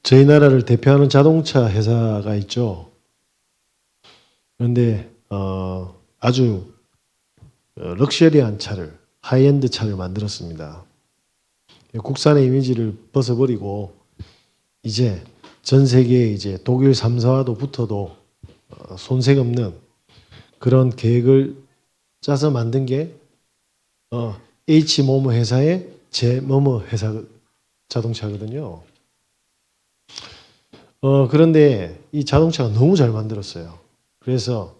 저희 나라를 대표하는 자동차 회사가 있죠. 그런데 아주 럭셔리한 차를, 하이엔드 차를 만들었습니다. 국산의 이미지를 벗어버리고 이제 전 세계에 이제 독일 3사와도 붙어도 손색 없는 그런 계획을 짜서 만든 게 H 뭐뭐 회사의 제 뭐뭐 회사 자동차거든요. 그런데 이 자동차가 너무 잘 만들었어요. 그래서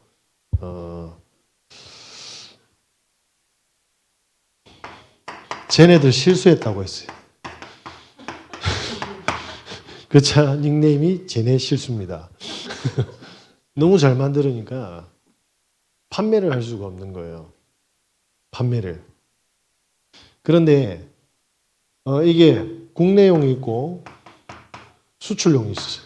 쟤네들 실수했다고 했어요. 그 차 닉네임이 쟤네 실수입니다. 너무 잘 만들으니까 판매를 할 수가 없는 거예요. 판매를. 그런데 이게 국내용이 있고 수출용이 있어요.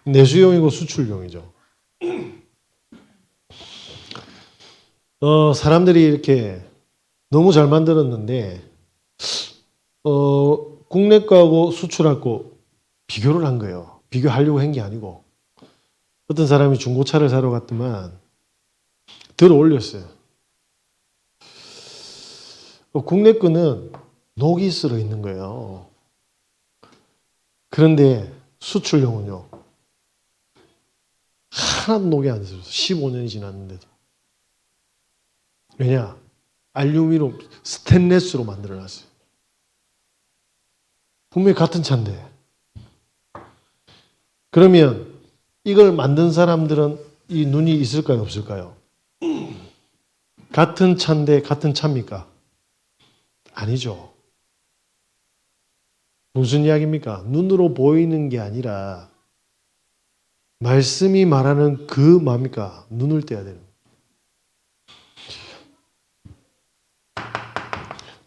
내수용이고 수출용이죠. 사람들이 이렇게 너무 잘 만들었는데 국내 거하고 수출할 거 비교를 한 거예요. 비교하려고 한 게 아니고 어떤 사람이 중고차를 사러 갔더만 들어 올렸어요. 국내 거는 녹이 쓸어 있는 거예요. 그런데 수출용은요. 하나도 녹이 안 들었어요. 15년이 지났는데도. 왜냐? 알루미늄, 스테인레스로 만들어놨어요. 분명히 같은 차인데. 그러면 이걸 만든 사람들은 이 눈이 있을까요? 없을까요? 같은 차인데 같은 차입니까? 아니죠. 무슨 이야기입니까? 눈으로 보이는 게 아니라 말씀이 말하는 그 뭡니까? 눈을 떼야 되는 거예요.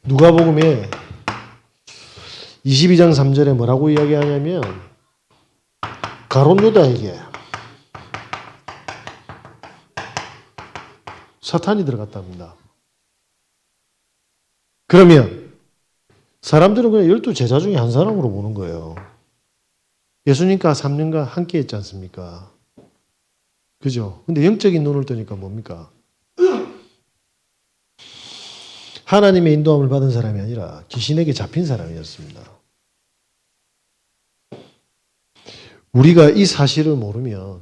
누가복음에 22장 3절에 뭐라고 이야기하냐면 가룟 유다에게 사탄이 들어갔답니다. 그러면 사람들은 그냥 12제자 중에 한 사람으로 보는 거예요. 예수님과 3년간 함께 했지 않습니까? 그죠? 근데 영적인 눈을 뜨니까 뭡니까? 하나님의 인도함을 받은 사람이 아니라 귀신에게 잡힌 사람이었습니다. 우리가 이 사실을 모르면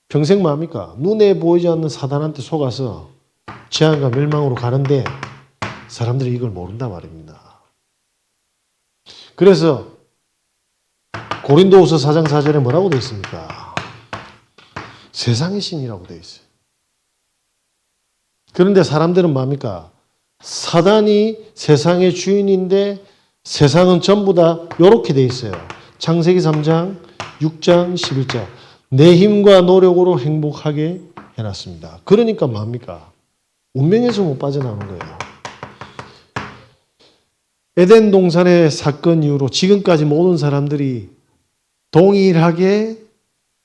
평생 뭡니까? 눈에 보이지 않는 사단한테 속아서 재앙과 멸망으로 가는데 사람들이 이걸 모른단 말입니다. 그래서 고린도후서 4장 4절에 뭐라고 되어 있습니까? 세상의 신이라고 되어 있어요. 그런데 사람들은 뭡니까? 사단이 세상의 주인인데 세상은 전부 다 이렇게 되어 있어요. 창세기 3장, 6장, 11절. 내 힘과 노력으로 행복하게 해놨습니다. 그러니까 뭡니까? 운명에서 못 빠져나오는 거예요. 에덴 동산의 사건 이후로 지금까지 모든 사람들이 동일하게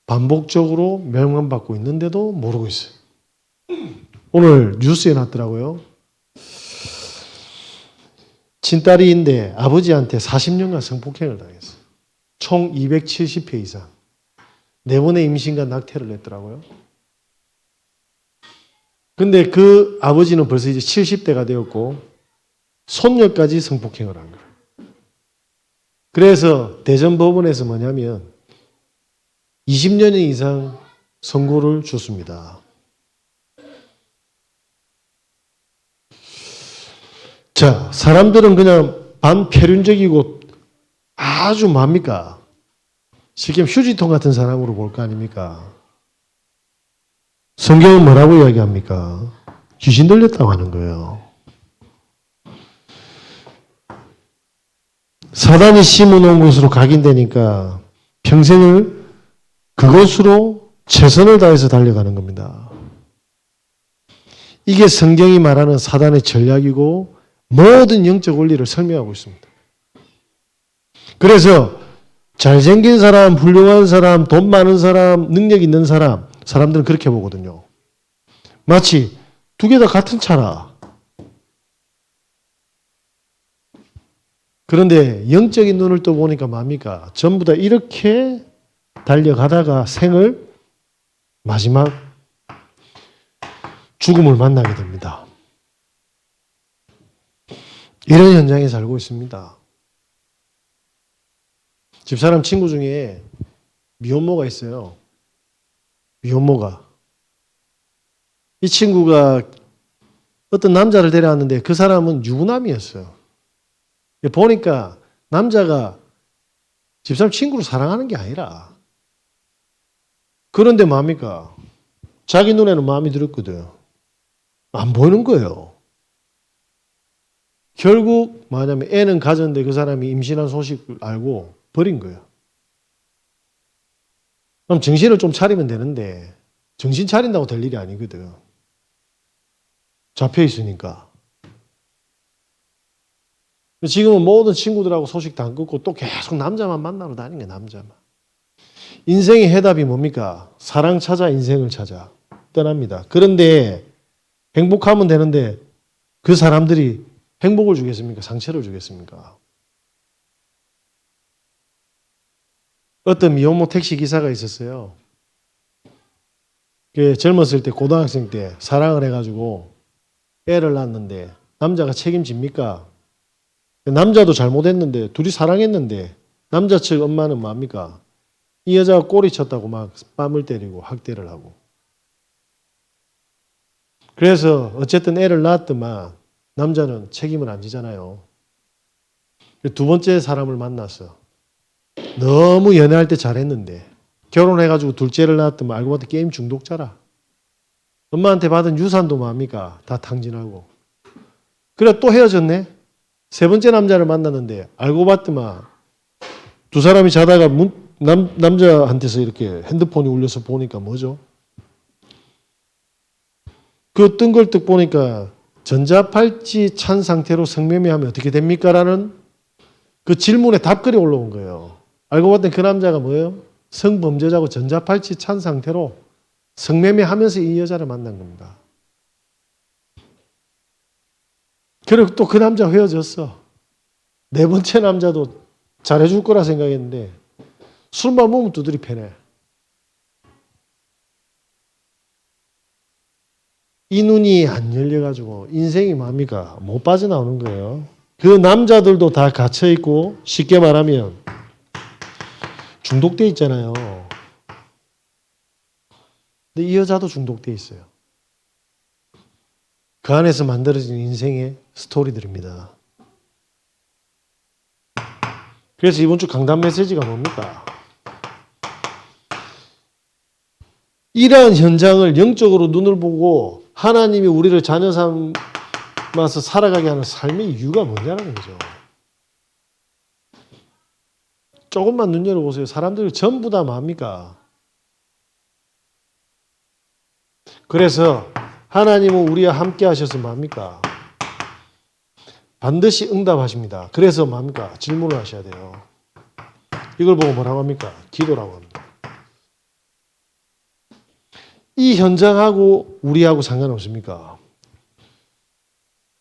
반복적으로 멸망받고 있는데도 모르고 있어요. 오늘 뉴스에 났더라고요. 친딸이인데 아버지한테 40년간 성폭행을 당했어요. 총 270회 이상. 4번의 임신과 낙태를 했더라고요. 근데 그 아버지는 벌써 이제 70대가 되었고 손녀까지 성폭행을 한 거예요. 그래서 대전법원에서 뭐냐면 20년 이상 선고를 줬습니다. 자, 사람들은 그냥 반패륜적이고 아주 뭡니까? 지금 휴지통 같은 사람으로 볼 거 아닙니까? 성경은 뭐라고 이야기합니까? 귀신 들렸다고 하는 거예요. 사단이 심어놓은 곳으로 각인되니까 평생을 그것으로 최선을 다해서 달려가는 겁니다. 이게 성경이 말하는 사단의 전략이고 모든 영적 원리를 설명하고 있습니다. 그래서 잘생긴 사람, 훌륭한 사람, 돈 많은 사람, 능력 있는 사람, 사람들은 그렇게 보거든요. 마치 두 개 다 같은 차라. 그런데 영적인 눈을 또 보니까 뭡니까? 전부 다 이렇게 달려가다가 생을 마지막 죽음을 만나게 됩니다. 이런 현장에 살고 있습니다. 집사람 친구 중에 미혼모가 있어요. 미혼모가. 이 친구가 어떤 남자를 데려왔는데 그 사람은 유부남이었어요. 보니까 남자가 집사람 친구를 사랑하는 게 아니라 그런데 뭡니까? 자기 눈에는 마음이 들었거든. 안 보이는 거예요. 결국 뭐냐면 애는 가졌는데 그 사람이 임신한 소식을 알고 버린 거예요. 그럼 정신을 좀 차리면 되는데 정신 차린다고 될 일이 아니거든. 잡혀 있으니까. 지금은 모든 친구들하고 소식 다 끊고 또 계속 남자만 만나러 다니는 거야, 남자만. 인생의 해답이 뭡니까? 사랑 찾아 인생을 찾아 떠납니다. 그런데 행복하면 되는데 그 사람들이 행복을 주겠습니까? 상처를 주겠습니까? 어떤 미혼모 택시 기사가 있었어요. 젊었을 때 고등학생 때 사랑을 해가지고 애를 낳았는데 남자가 책임집니까? 남자도 잘못했는데 둘이 사랑했는데 남자 측 엄마는 뭡니까? 이 여자가 꼬리 쳤다고 막 뺨을 때리고 학대를 하고. 그래서 어쨌든 애를 낳았더만 남자는 책임을 안 지잖아요. 두 번째 사람을 만났어. 너무 연애할 때 잘했는데 결혼해가지고 둘째를 낳았더만 알고 봤더니 게임 중독자라. 엄마한테 받은 유산도 뭡니까? 다 탕진하고. 그래 또 헤어졌네. 세 번째 남자를 만났는데 알고 봤더만 두 사람이 자다가 남자한테서 이렇게 핸드폰이 울려서 보니까 뭐죠? 그 뜬 걸 뜩 보니까 전자팔찌 찬 상태로 성매매하면 어떻게 됩니까? 라는 그 질문에 답글이 올라온 거예요. 알고 봤더니 그 남자가 뭐예요? 성범죄자고 전자팔찌 찬 상태로 성매매하면서 이 여자를 만난 겁니다. 그리고 또 그 남자 헤어졌어. 네 번째 남자도 잘해줄 거라 생각했는데 술만 먹으면 두드리 패네. 이 눈이 안 열려가지고 인생이 뭡니까? 못 빠져나오는 거예요. 그 남자들도 다 갇혀있고 쉽게 말하면 중독돼 있잖아요. 근데 이 여자도 중독돼 있어요. 그 안에서 만들어진 인생의 스토리들입니다. 그래서 이번 주 강단 메시지가 뭡니까? 이러한 현장을 영적으로 눈을 보고 하나님이 우리를 자녀 삼아서 살아가게 하는 삶의 이유가 뭐냐는 거죠. 조금만 눈 열어보세요. 사람들이 전부 다 뭡니까? 그래서 하나님은 우리와 함께 하셔서 뭡니까? 반드시 응답하십니다. 그래서 뭡니까? 질문을 하셔야 돼요. 이걸 보고 뭐라고 합니까? 기도라고 합니다. 이 현장하고 우리하고 상관없습니까?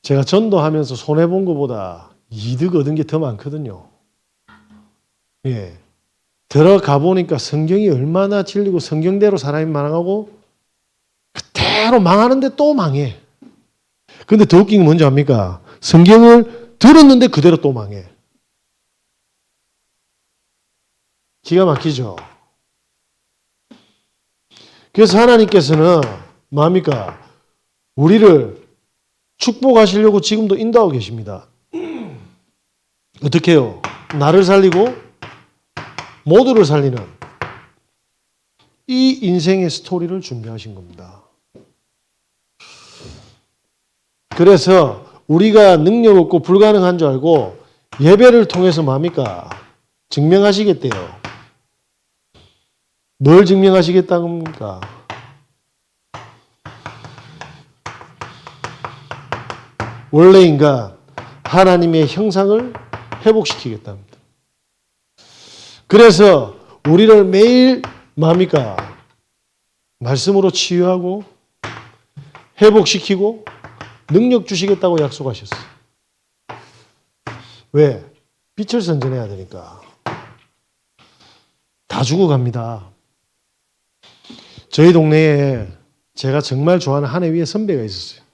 제가 전도하면서 손해본 것보다 이득 얻은 게 더 많거든요. 예. 들어가 보니까 성경이 얼마나 진리고 성경대로 사람이 망하고 그대로 망하는데 또 망해. 근데 더 웃긴 게 뭔지 압니까? 성경을 들었는데 그대로 또 망해. 기가 막히죠? 그래서 하나님께서는 뭡니까? 우리를 축복하시려고 지금도 인도하고 계십니다. 어떻게 해요? 나를 살리고 모두를 살리는 이 인생의 스토리를 준비하신 겁니다. 그래서 우리가 능력 없고 불가능한 줄 알고 예배를 통해서 뭡니까? 증명하시겠대요. 뭘 증명하시겠다는 겁니까? 원래 인간 하나님의 형상을 회복시키겠답니다. 그래서 우리를 매일 뭡니까? 말씀으로 치유하고 회복시키고 능력 주시겠다고 약속하셨어요. 왜? 빛을 선전해야 되니까. 다 죽어갑니다. 저희 동네에 제가 정말 좋아하는 한 해 위에 선배가 있었어요.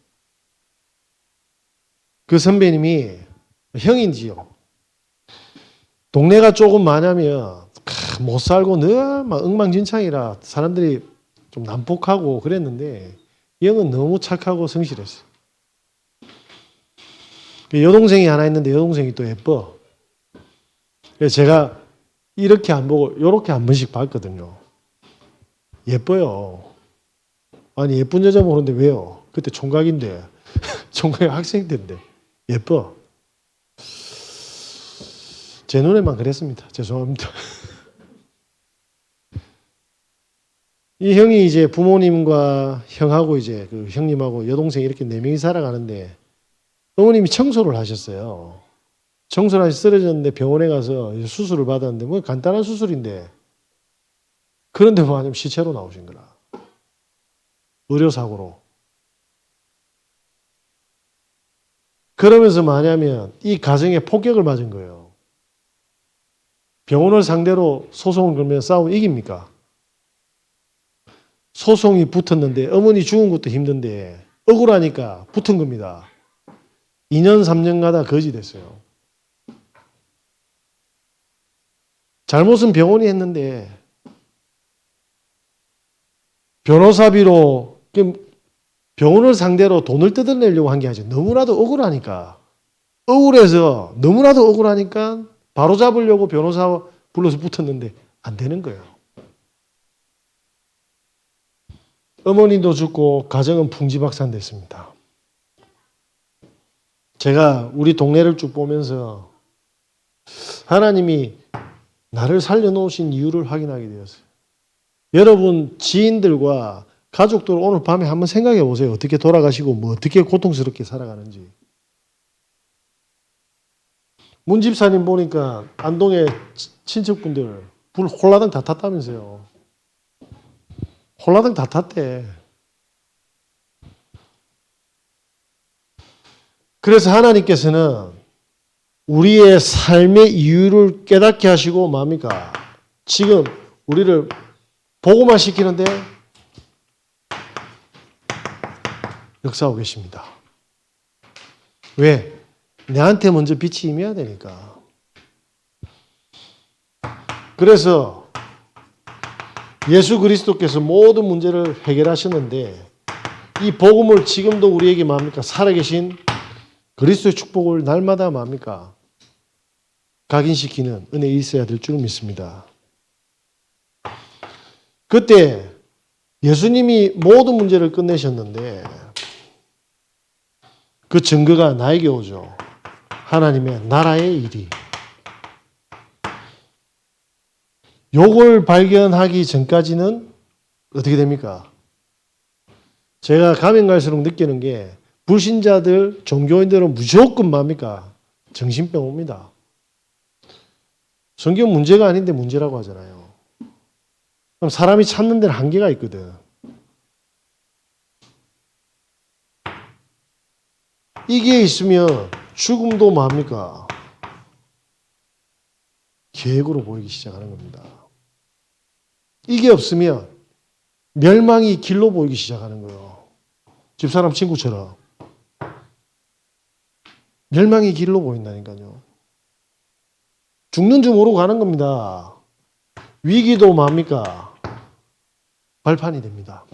그 선배님이 형인지요. 동네가 조금 많으면 못 살고 늘 막 엉망진창이라 사람들이 좀 난폭하고 그랬는데 이 형은 너무 착하고 성실했어요. 여동생이 하나 있는데 여동생이 또 예뻐. 그래서 제가 이렇게 안 보고 이렇게 한 번씩 봤거든요. 예뻐요. 아니 예쁜 여자 보는데 왜요? 그때 총각인데 총각 학생 때인데 예뻐. 제 눈에만 그랬습니다. 죄송합니다. 이 형이 이제 부모님과 형하고 이제 그 형님하고 여동생 이렇게 네 명이 살아가는데 어머님이 청소를 하셨어요. 청소를 하시 쓰러졌는데 병원에 가서 수술을 받았는데 뭐 간단한 수술인데 그런데 뭐 아니면 시체로 나오신 거라. 의료사고로. 그러면서 뭐냐면 이 가정에 폭격을 맞은 거예요. 병원을 상대로 소송을 걸면 싸우면 이깁니까? 소송이 붙었는데 어머니 죽은 것도 힘든데 억울하니까 붙은 겁니다. 2년 3년 가다 거지 됐어요. 잘못은 병원이 했는데 변호사비로 병원을 상대로 돈을 뜯어내려고 한 게 아니죠. 너무나도 억울하니까. 억울해서 너무나도 억울하니까 바로 잡으려고 변호사 불러서 붙었는데 안 되는 거예요. 어머니도 죽고 가정은 풍지박산됐습니다. 제가 우리 동네를 쭉 보면서 하나님이 나를 살려놓으신 이유를 확인하게 되었어요. 여러분 지인들과 가족들 오늘 밤에 한번 생각해 보세요. 어떻게 돌아가시고 뭐 어떻게 고통스럽게 살아가는지. 문 집사님 보니까 안동에 친척분들 불 홀라당 다 탔다면서요. 홀라당 다 탔대. 그래서 하나님께서는 우리의 삶의 이유를 깨닫게 하시고 뭡니까? 지금 우리를 보고만 시키는데 역사하고 계십니다. 왜? 내한테 먼저 빛이 임해야 되니까. 그래서 예수 그리스도께서 모든 문제를 해결하셨는데 이 복음을 지금도 우리에게 뭡니까? 살아계신 그리스도의 축복을 날마다 뭡니까? 각인시키는 은혜가 있어야 될 줄 믿습니다. 그때 예수님이 모든 문제를 끝내셨는데 그 증거가 나에게 오죠. 하나님의 나라의 일이. 요걸 발견하기 전까지는 어떻게 됩니까? 제가 가면 갈수록 느끼는 게 불신자들, 종교인들은 무조건 뭡니까? 정신병 옵니다. 성경 문제가 아닌데 문제라고 하잖아요. 그럼 사람이 찾는 데는 한계가 있거든. 이게 있으면 죽음도 뭡니까? 계획으로 보이기 시작하는 겁니다. 이게 없으면 멸망이 길로 보이기 시작하는 거예요. 집사람 친구처럼. 멸망이 길로 보인다니까요. 죽는 줄 모르고 가는 겁니다. 위기도 뭡니까? 발판이 됩니다.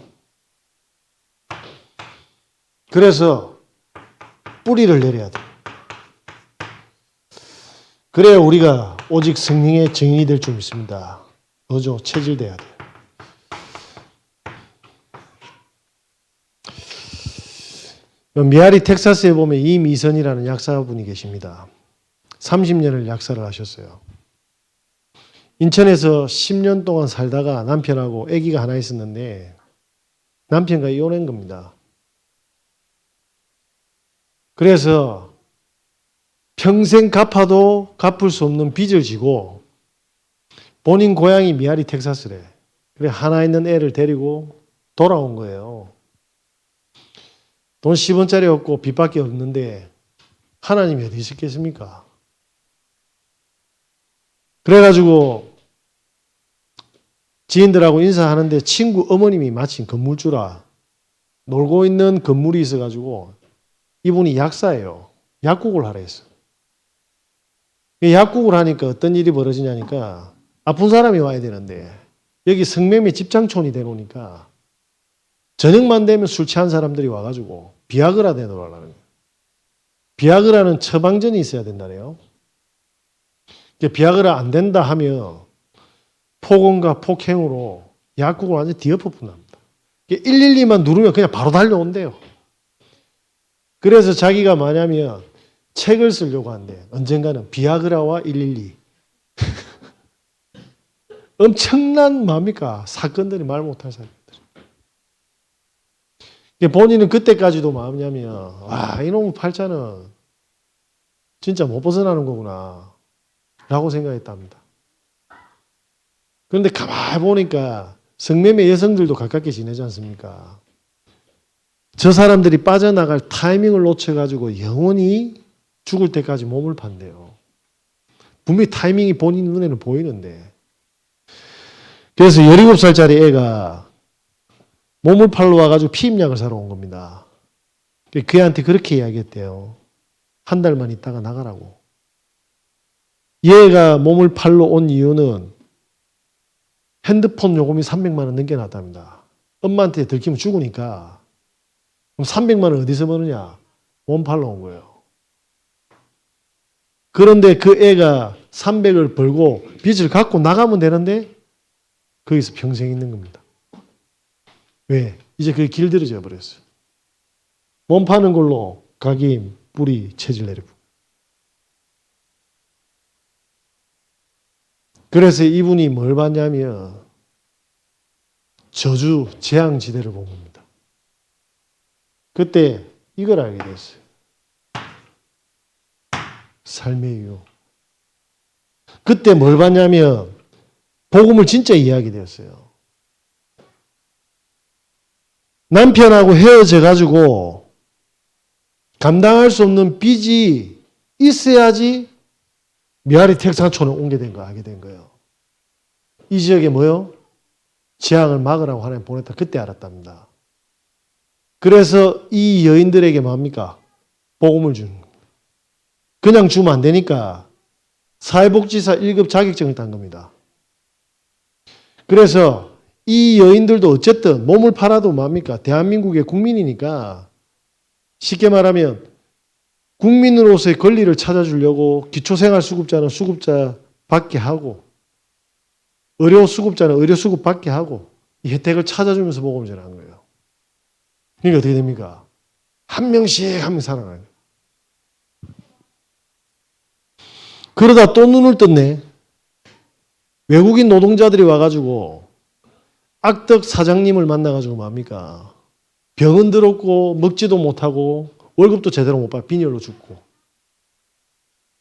그래서 뿌리를 내려야 돼. 그래야 우리가 오직 성령의 증인이 될 줄 믿습니다. 그죠? 체질돼야 돼. 미아리 텍사스에 보면 이미선이라는 약사분이 계십니다. 30년을 약사를 하셨어요. 인천에서 10년 동안 살다가 남편하고 아기가 하나 있었는데 남편과 이혼한 겁니다. 그래서 평생 갚아도 갚을 수 없는 빚을 지고 본인 고향이 미아리 텍사스래. 그래 하나 있는 애를 데리고 돌아온 거예요. 돈 10원짜리 없고 빚밖에 없는데 하나님이 어디 있었겠습니까? 그래가지고 지인들하고 인사하는데 친구 어머님이 마침 건물주라 놀고 있는 건물이 있어가지고 이분이 약사예요. 약국을 하라 했어. 약국을 하니까 어떤 일이 벌어지냐니까 아픈 사람이 와야 되는데 여기 성매매 집장촌이 되놓으니까 저녁만 되면 술 취한 사람들이 와가지고 비아그라 대놓으라는 거예요. 비아그라는 처방전이 있어야 된다네요. 비아그라 안 된다 하면 폭언과 폭행으로 약국을 완전히 뒤엎어뿐합니다. 112만 누르면 그냥 바로 달려온대요. 그래서 자기가 뭐냐면 책을 쓰려고 한대. 언젠가는 비아그라와 112. 엄청난 뭡니까? 사건들이 말 못할 사건들. 본인은 그때까지도 뭐냐면 와 이놈의 팔자는 진짜 못 벗어나는 거구나 라고 생각했답니다. 그런데 가만히 보니까 성매매 여성들도 가깝게 지내지 않습니까? 저 사람들이 빠져나갈 타이밍을 놓쳐가지고 영원히 죽을 때까지 몸을 판대요. 분명히 타이밍이 본인 눈에는 보이는데. 그래서 17살짜리 애가 몸을 팔러 와가지고 피임약을 사러 온 겁니다. 그애한테 그렇게 이야기했대요. 한 달만 있다가 나가라고. 얘가 몸을 팔러 온 이유는 핸드폰 요금이 300만 원 넘겨놨답니다. 엄마한테 들키면 죽으니까 그럼 300만 원 어디서 버느냐? 몸 팔러 온 거예요. 그런데 그 애가 300을 벌고 빚을 갖고 나가면 되는데 거기서 평생 있는 겁니다. 왜? 이제 그게 길들여져 버렸어요. 몸 파는 걸로 각임, 뿌리, 체질 내리고. 그래서 이분이 뭘 봤냐면 저주, 재앙지대를 본 겁니다. 그때 이걸 알게 됐어요. 삶의 이유. 그때 뭘 봤냐면 복음을 진짜 이해하게 되었어요. 남편하고 헤어져 가지고 감당할 수 없는 빚이 있어야지 미아리 텍사촌에 오게 된 거 알게 된 거예요. 이 지역에 뭐요? 재앙을 막으라고 하나님 보냈다. 그때 알았답니다. 그래서 이 여인들에게 뭡니까? 복음을 주는 겁니다. 그냥 주면 안 되니까 사회복지사 1급 자격증을 딴 겁니다. 그래서 이 여인들도 어쨌든 몸을 팔아도 뭡니까? 대한민국의 국민이니까 쉽게 말하면 국민으로서의 권리를 찾아주려고 기초생활수급자는 수급자 받게 하고 의료수급자는 의료수급 받게 하고 이 혜택을 찾아주면서 복음을 전하는 거예요. 그러니까 어떻게 됩니까? 한 명씩 한 명 살아나는 거예요. 그러다 또 눈을 떴네. 외국인 노동자들이 와가지고 악덕 사장님을 만나가지고 뭡니까? 병은 들었고 먹지도 못하고 월급도 제대로 못 받아 빈혈로 죽고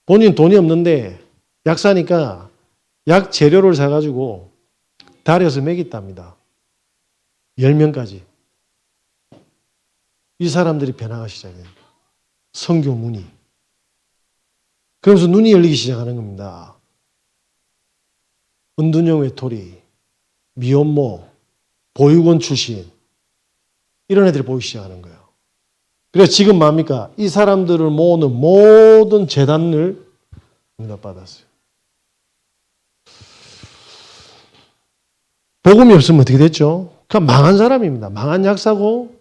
본인 돈이 없는데 약 사니까 약 재료를 사가지고 달여서 먹였답니다. 10명까지. 이 사람들이 변화가 시작해요. 선교 문이. 그러면서 눈이 열리기 시작하는 겁니다. 은둔형 외톨이, 미혼모, 보육원 출신 이런 애들이 보이기 시작하는 거예요. 그래서 지금 뭡니까? 이 사람들을 모으는 모든 재단을 응답받았어요. 복음이 없으면 어떻게 됐죠? 그냥 망한 사람입니다. 망한 약사고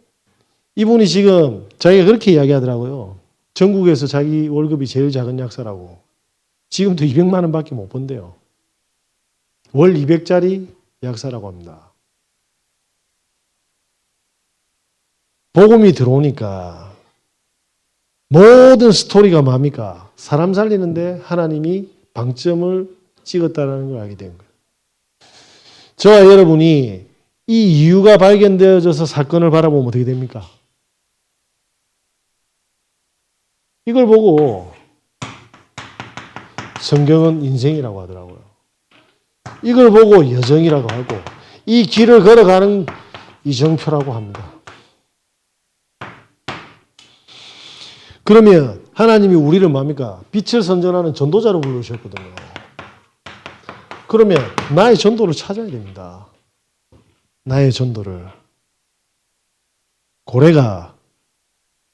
이분이 지금 자기가 그렇게 이야기하더라고요. 전국에서 자기 월급이 제일 작은 약사라고. 지금도 200만 원밖에 못 번대요. 월 200짜리 약사라고 합니다. 복음이 들어오니까 모든 스토리가 뭡니까? 사람 살리는데 하나님이 방점을 찍었다는 걸 알게 된 거예요. 저와 여러분이 이 이유가 발견되어져서 사건을 바라보면 어떻게 됩니까? 이걸 보고 성경은 인생이라고 하더라고요. 이걸 보고 여정이라고 하고 이 길을 걸어가는 이정표라고 합니다. 그러면 하나님이 우리를 뭡니까? 빛을 선전하는 전도자로 불러주셨거든요. 그러면 나의 전도를 찾아야 됩니다. 나의 전도를. 고래가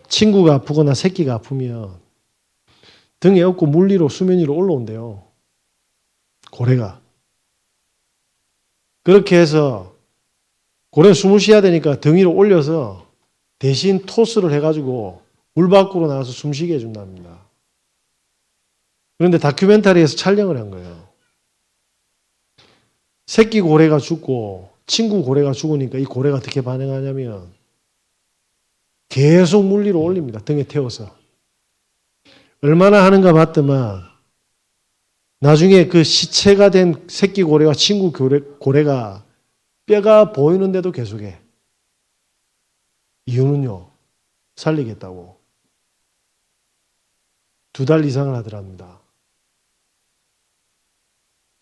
친구가 아프거나 새끼가 아프면 등에 업고 물 위로 수면 위로 올라온대요. 고래가. 그렇게 해서 고래는 숨을 쉬어야 되니까 등 위로 올려서 대신 토스를 해가지고 물 밖으로 나가서 숨쉬게 해준답니다. 그런데 다큐멘터리에서 촬영을 한 거예요. 새끼 고래가 죽고 친구 고래가 죽으니까 이 고래가 어떻게 반응하냐면 계속 물 위로 올립니다. 등에 태워서. 얼마나 하는가 봤더만 나중에 그 시체가 된 새끼 고래와 친구 고래가 뼈가 보이는데도 계속해. 이유는요. 살리겠다고. 2달 이상을 하더랍니다.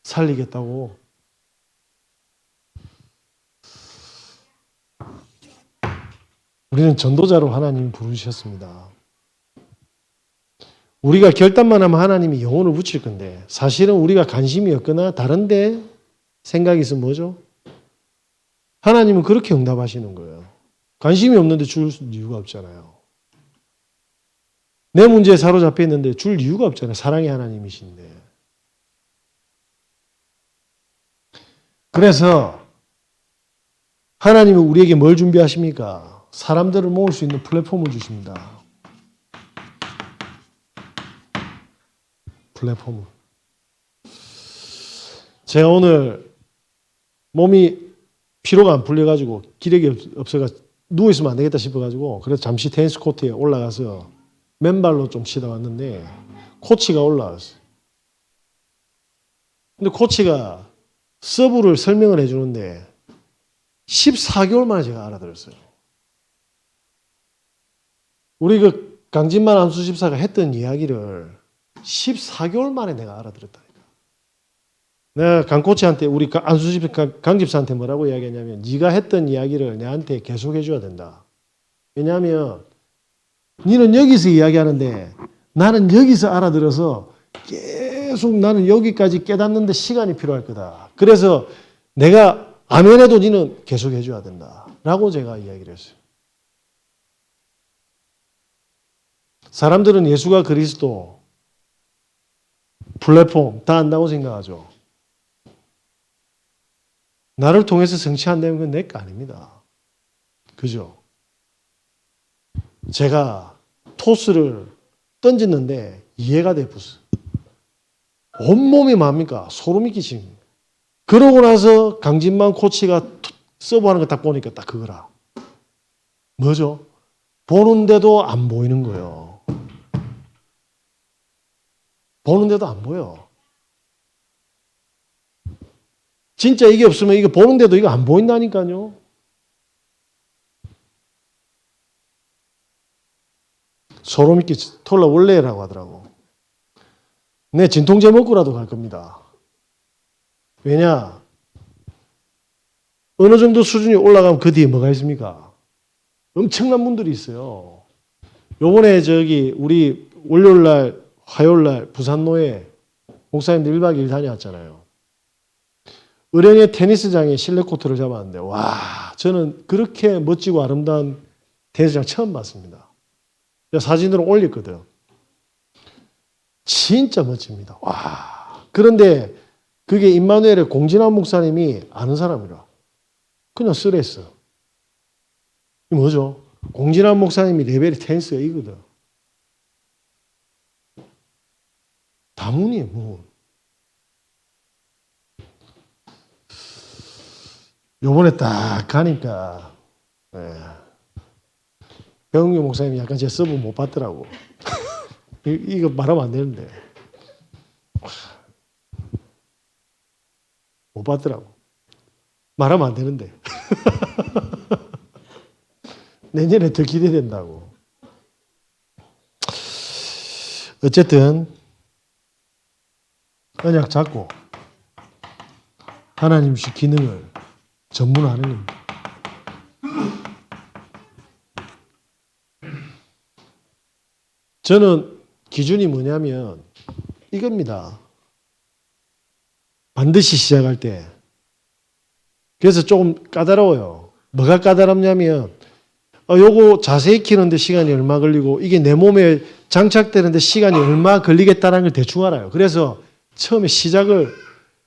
살리겠다고. 우리는 전도자로 하나님이 부르셨습니다. 우리가 결단만 하면 하나님이 영혼을 붙일 건데 사실은 우리가 관심이 없거나 다른데 생각이 있으면 뭐죠? 하나님은 그렇게 응답하시는 거예요. 관심이 없는데 줄 이유가 없잖아요. 내 문제에 사로잡혀 있는데 줄 이유가 없잖아요. 사랑의 하나님이신데. 그래서 하나님은 우리에게 뭘 준비하십니까? 사람들을 모을 수 있는 플랫폼을 주십니다. 플랫폼을. 제가 오늘 몸이 피로가 안 풀려가지고 기력이 없어가지고 누워있으면 안 되겠다 싶어가지고 그래서 잠시 테니스 코트에 올라가서 맨발로 좀 치다 왔는데 코치가 올라왔어요. 근데 코치가 서브를 설명을 해주는데 14개월 만에 제가 알아들었어요. 우리 그 강진만 안수 집사가 했던 이야기를 14개월 만에 내가 알아들었다니까. 내가 강 코치한테 우리 안수 집사 강 집사한테 뭐라고 이야기했냐면 네가 했던 이야기를 내한테 계속 해줘야 된다. 왜냐하면 너는 여기서 이야기하는데 나는 여기서 알아들어서 계속 나는 여기까지 깨닫는데 시간이 필요할 거다. 그래서 내가 아멘해도 너는 계속 해줘야 된다. 라고 제가 이야기를 했어요. 사람들은 예수가 그리스도 플랫폼 다 안다고 생각하죠. 나를 통해서 성취 안 되면 그건 내 거 아닙니다. 그죠? 제가 토스를 던졌는데 이해가 돼 부스. 온몸이 뭡니까? 소름이 끼칩니다. 그러고 나서 강진만 코치가 서브하는 거 딱 보니까 딱 그거라. 뭐죠? 보는데도 안 보이는 거예요. 보는데도 안 보여. 진짜 이게 없으면 이거 보는데도 이거 안 보인다니까요. 소름이 끼치. 톨라 원래라고 하더라고. 내 진통제 먹고라도 갈 겁니다. 왜냐? 어느 정도 수준이 올라가면 그 뒤에 뭐가 있습니까? 엄청난 분들이 있어요. 요번에 우리 월요일날, 화요일날 부산노에 목사님들 1박 2일 다녀왔잖아요. 의령의 테니스장에 실내 코트를 잡았는데 와, 저는 그렇게 멋지고 아름다운 테니스장 처음 봤습니다. 사진으로 올렸거든. 진짜 멋집니다. 와. 그런데 그게 임마누엘의 공진환 목사님이 아는 사람이라. 그냥 쓰레스. 이 뭐죠? 공진환 목사님이 레벨이 테니스가 이거든. 다문이 뭐. 요번에 딱 가니까 배웅규 목사님이 약간 제 서브 못 받더라고. 이거 말하면 안 되는데. 못 받더라고. 말하면 안 되는데. 내년에 더 기대된다고. 어쨌든 언약 잡고 하나님식 기능을 전문화하는 겁니다. 저는 기준이 뭐냐면 이겁니다. 반드시 시작할 때. 그래서 조금 까다로워요. 뭐가 까다롭냐면 요거 자세히 키우는데 시간이 얼마 걸리고 이게 내 몸에 장착되는데 시간이 얼마 걸리겠다는 걸 대충 알아요. 그래서 처음에 시작을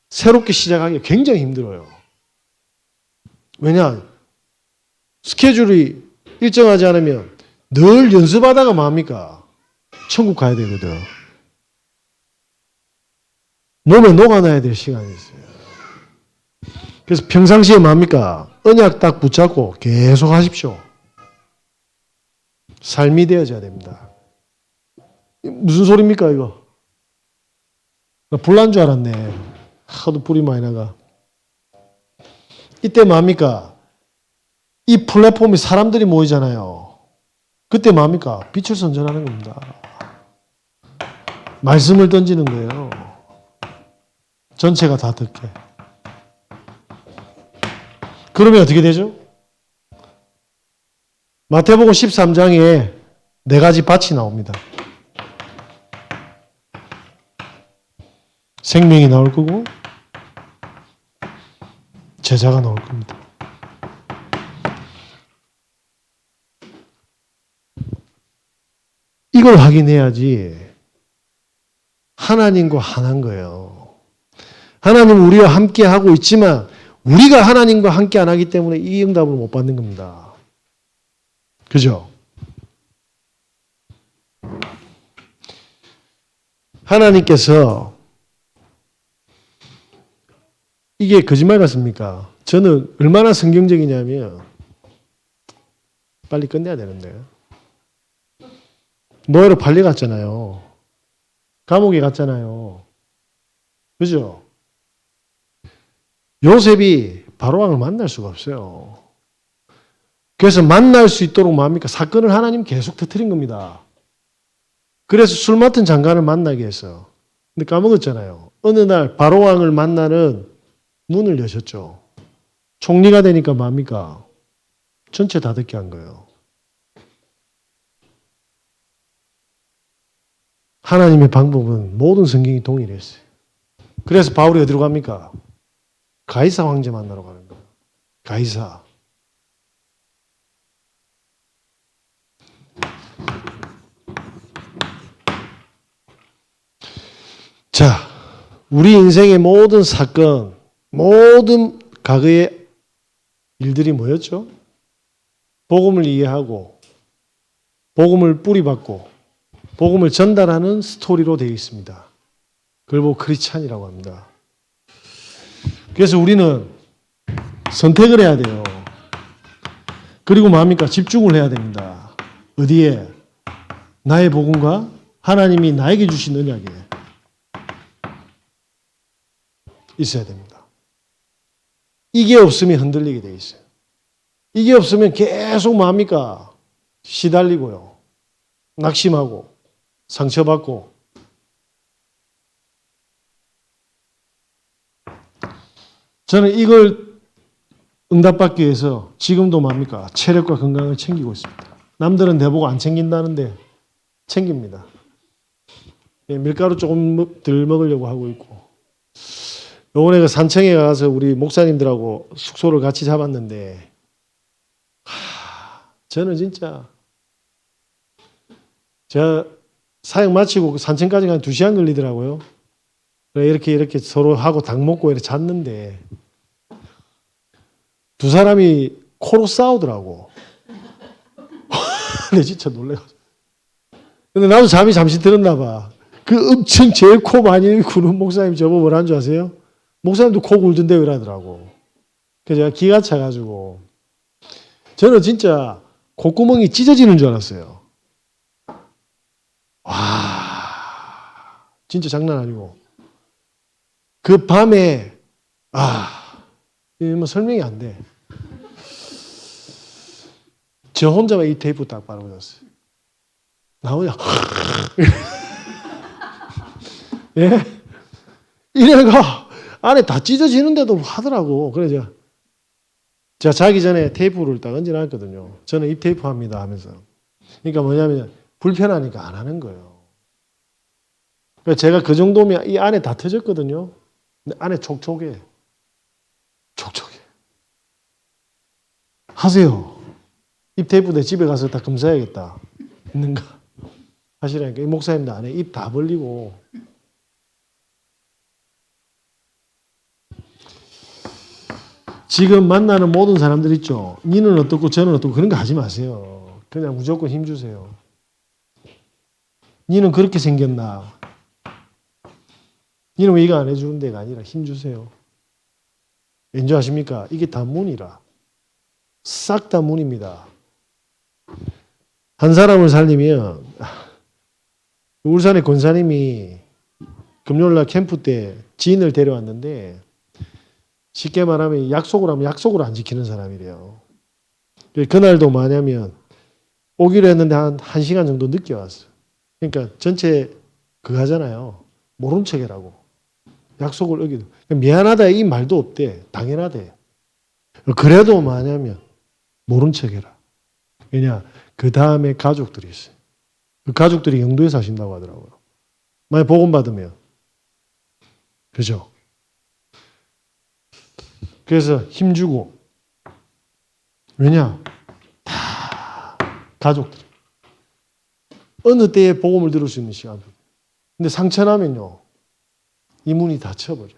새롭게 시작하기 굉장히 힘들어요. 왜냐? 스케줄이 일정하지 않으면 늘 연습하다가 뭡니까? 천국 가야 되거든. 몸에 녹아놔야 될 시간이 있어요. 그래서 평상시에 뭡니까? 언약 딱 붙잡고 계속 하십시오. 삶이 되어져야 됩니다. 무슨 소리입니까 이거? 나 불난 줄 알았네. 하도 불이 많이 나가. 이때 뭡니까? 이 플랫폼이 사람들이 모이잖아요. 그때 뭡니까? 빛을 선전하는 겁니다. 말씀을 던지는 거예요. 전체가 다 듣게. 그러면 어떻게 되죠? 마태복음 13장에 4가지 밭이 나옵니다. 생명이 나올 거고 제자가 나올 겁니다. 이걸 확인해야지 하나님과 하나인 거예요. 하나님은 우리와 함께 하고 있지만 우리가 하나님과 함께 안 하기 때문에 이 응답을 못 받는 겁니다. 그죠? 하나님께서 이게 거짓말 같습니까? 저는 얼마나 성경적이냐면 빨리 끝내야 되는데 노예로 팔려갔잖아요. 감옥에 갔잖아요. 그죠? 요셉이 바로왕을 만날 수가 없어요. 그래서 만날 수 있도록 뭡니까? 사건을 하나님 계속 터뜨린 겁니다. 그래서 술 맡은 장관을 만나게 했어요. 근데 까먹었잖아요. 어느 날 바로왕을 만나는 문을 여셨죠. 총리가 되니까 뭡니까? 전체 다 듣게 한 거예요. 하나님의 방법은 모든 성경이 동일했어요. 그래서 바울이 어디로 갑니까? 가이사 황제 만나러 가는 거예요. 가이사. 자, 우리 인생의 모든 사건, 모든 과거의 일들이 뭐였죠? 복음을 이해하고, 복음을 뿌리받고, 복음을 전달하는 스토리로 되어 있습니다. 그걸 보고 크리스찬이라고 합니다. 그래서 우리는 선택을 해야 돼요. 그리고 뭡니까? 집중을 해야 됩니다. 어디에? 나의 복음과 하나님이 나에게 주신 언약에 있어야 됩니다. 이게 없으면 흔들리게 돼 있어요. 이게 없으면 계속 뭡니까? 시달리고요. 낙심하고 상처받고 저는 이걸 응답받기 위해서 지금도 뭡니까? 체력과 건강을 챙기고 있습니다. 남들은 내보고 안 챙긴다는데 챙깁니다. 밀가루 조금 덜 먹으려고 하고 있고 요번에 그 산청에 가서 우리 목사님들하고 숙소를 같이 잡았는데 저는 진짜 제가 사역 마치고 산청까지 한 2시간 걸리더라고요. 이렇게 서로 하고 닭 먹고 이렇게 잤는데 두 사람이 코로 싸우더라고. 근데 진짜 놀래가지고. 근데 나도 잠이 잠시 들었나 봐. 그 엄청 제일 코 많이 구는 목사님 저보고 뭐라는 줄 아세요? 목사님도 코 굴던데 이러더라고. 그래서 제가 기가 차가지고 저는 진짜 콧구멍이 찢어지는 줄 알았어요. 와, 진짜 장난 아니고. 그 밤에 뭐 설명이 안 돼. 저 혼자만 이 테이프 딱 바르고 잤어요. 나 혼자 예? 이래가 안에 다 찢어지는데도 하더라고. 그래서 제가 자기 전에 테이프를 딱 얹어놨거든요. 저는 입 테이프 합니다 하면서. 그러니까 뭐냐면 불편하니까 안 하는 거예요. 그러니까 제가 그 정도면 이 안에 다 터졌거든요. 근데 안에 촉촉해. 촉촉해. 하세요. 입 테이프 내 집에 가서 다 검사해야겠다. 있는가? 하시라니까. 이 목사님도 안에 입 다 벌리고. 지금 만나는 모든 사람들 있죠. 니는 어떻고 저는 어떻고 그런 거 하지 마세요. 그냥 무조건 힘주세요. 니는 그렇게 생겼나? 니는 왜 이거 안 해주는 데가 아니라 힘주세요. 왠지 아십니까? 이게 다 문이라. 싹 다 문입니다. 한 사람을 살리면 울산의 권사님이 금요일날 캠프 때 지인을 데려왔는데 쉽게 말하면 약속을 하면 약속을 안 지키는 사람이래요. 그날도 뭐냐면 오기로 했는데 한 1시간 정도 늦게 왔어요. 그러니까 전체 그거 하잖아요. 모른 척이라고. 약속을 어기도. 미안하다 이 말도 없대. 당연하대. 그래도 뭐냐면 모른 척해라. 왜냐? 그 다음에 가족들이 있어요. 그 가족들이 영도에 사신다고 하더라고요. 만약 복음 받으면. 그죠? 그래서 힘주고. 왜냐? 다 가족들. 어느 때에 복음을 들을 수 있는 시간. 근데 상처나면요. 이 문이 닫혀버려.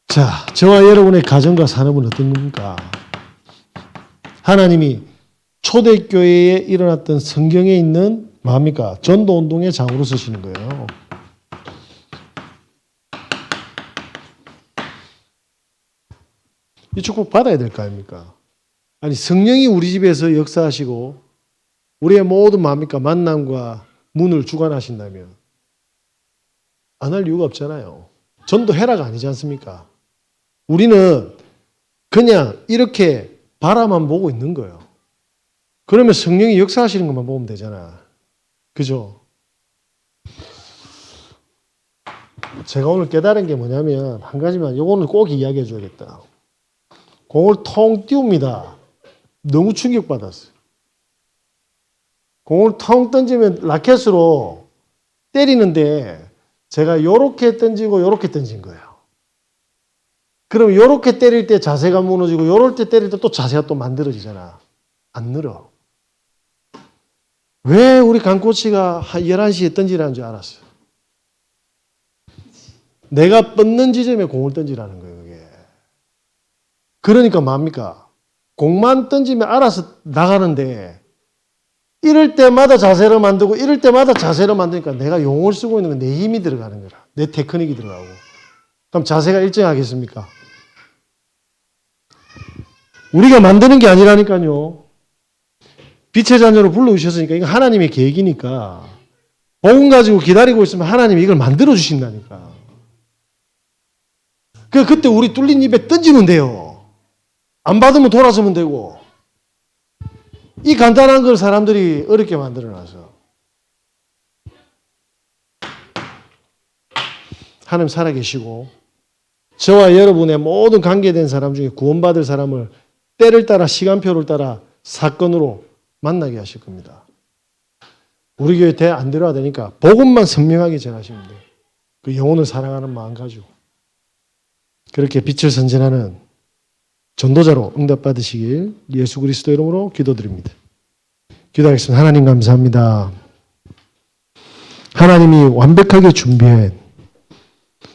자, 저와 여러분의 가정과 산업은 어떤 겁니까? 하나님이 초대교회에 일어났던 성경에 있는 뭡니까? 전도운동의 장으로 쓰시는 거예요. 이 축복 받아야 될 거 아닙니까? 아니, 성령이 우리 집에서 역사하시고 우리의 모든 뭡니까? 만남과 문을 주관하신다면 안 할 이유가 없잖아요. 전도해라가 아니지 않습니까? 우리는 그냥 이렇게 바라만 보고 있는 거예요. 그러면 성령이 역사하시는 것만 보면 되잖아. 그죠? 제가 오늘 깨달은 게 뭐냐면 한 가지만 이거는 꼭 이야기해 줘야겠다. 공을 통 띄웁니다. 너무 충격받았어요. 공을 통 던지면 라켓으로 때리는데 제가 이렇게 던지고 이렇게 던진 거예요. 그럼 이렇게 때릴 때 자세가 무너지고 이럴 때 때릴 때 또 자세가 또 만들어지잖아. 안 늘어. 왜 우리 강코치가 11시에 던지라는 줄 알았어요. 내가 뻗는 지점에 공을 던지라는 거예요. 그게. 그러니까 뭡니까? 공만 던지면 알아서 나가는데 이럴 때마다 자세를 만들고 이럴 때마다 자세를 만드니까 내가 용을 쓰고 있는 건 내 힘이 들어가는 거라. 내 테크닉이 들어가고. 그럼 자세가 일정하겠습니까? 우리가 만드는 게 아니라니까요. 빛의 자녀로 불러주셨으니까 이건 하나님의 계획이니까 복음 가지고 기다리고 있으면 하나님이 이걸 만들어 주신다니까. 그때 우리 뚫린 입에 던지면 돼요. 안 받으면 돌아서면 되고. 이 간단한 걸 사람들이 어렵게 만들어놔서. 하나님 살아계시고 저와 여러분의 모든 관계된 사람 중에 구원받을 사람을 때를 따라 시간표를 따라 사건으로 만나게 하실 겁니다. 우리 교회 대 안 들어야 되니까 복음만 선명하게 전하시면 돼요. 그 영혼을 사랑하는 마음 가지고. 그렇게 빛을 선전하는 전도자로 응답받으시길 예수 그리스도 이름으로 기도드립니다. 기도하겠습니다. 하나님 감사합니다. 하나님이 완벽하게 준비한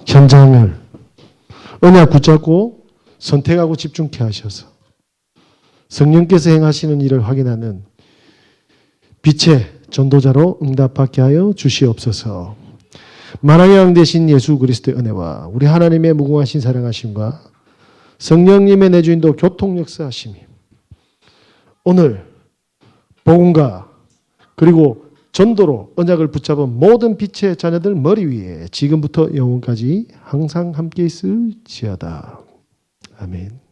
현장을 언약 붙잡고 선택하고 집중케 하셔서 성령께서 행하시는 일을 확인하는 빛의 전도자로 응답받게 하여 주시옵소서. 만왕의 왕 되신 예수 그리스도의 은혜와 우리 하나님의 무궁하신 사랑하심과 성령님의 내주인도 교통 역사하심이 오늘 복음과 그리고 전도로 언약을 붙잡은 모든 빛의 자녀들 머리 위에 지금부터 영원까지 항상 함께 있을지어다. 아멘.